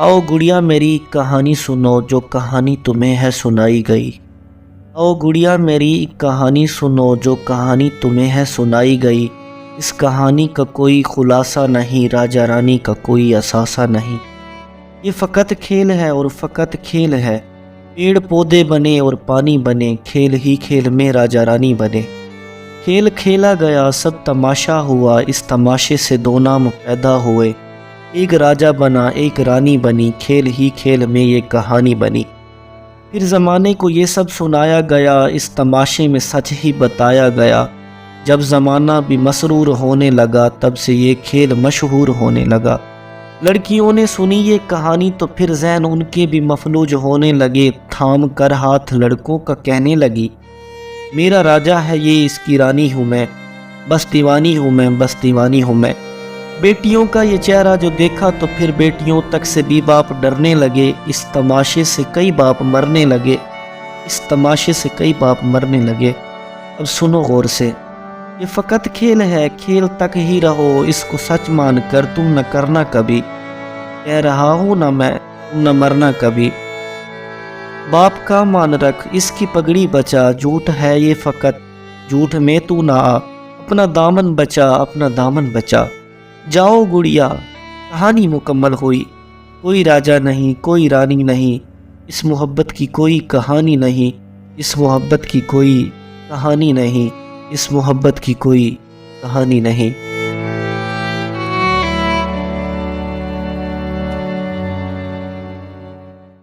आओ गुड़िया मेरी कहानी सुनो जो कहानी तुम्हें है सुनाई गई। आओ गुड़िया मेरी कहानी सुनो जो कहानी तुम्हें है सुनाई गई। इस कहानी का कोई खुलासा नहीं, राजा रानी का कोई असासा नहीं। ये फ़कत खेल है और फ़कत खेल है, पेड़ पौधे बने और पानी बने, खेल ही खेल में राजा रानी बने। खेल खेला गया सब तमाशा हुआ, इस तमाशे से दो नाम पैदा हुए। एक राजा बना एक रानी बनी, खेल ही खेल में ये कहानी बनी। फिर ज़माने को ये सब सुनाया गया, इस तमाशे में सच ही बताया गया। जब ज़माना भी मसरूर होने लगा, तब से ये खेल मशहूर होने लगा। लड़कियों ने सुनी ये कहानी तो फिर ज़हन उनके भी मफलूज होने लगे। थाम कर हाथ लड़कों का कहने लगी, मेरा राजा है ये, इसकी रानी हूँ मैं, बस दीवानी हूँ मैं, बस दीवानी हूँ मैं। बेटियों का ये चेहरा जो देखा तो फिर बेटियों तक से भी बाप डरने लगे। इस तमाशे से कई बाप मरने लगे, इस तमाशे से कई बाप मरने लगे। अब सुनो गौर से, ये फ़कत खेल है, खेल तक ही रहो, इसको सच मान कर तुम न करना कभी। कह रहा हूँ ना मैं, तुम न मरना कभी। बाप का मान रख, इसकी पगड़ी बचा, झूठ है ये फ़कत, झूठ में तू ना आ। अपना दामन बचा, अपना दामन बचा। जाओ गुड़िया, कहानी मुकम्मल हुई। कोई राजा नहीं, कोई रानी नहीं, इस मोहब्बत की कोई कहानी नहीं, इस मोहब्बत की कोई कहानी नहीं, इस मोहब्बत की कोई कहानी नहीं।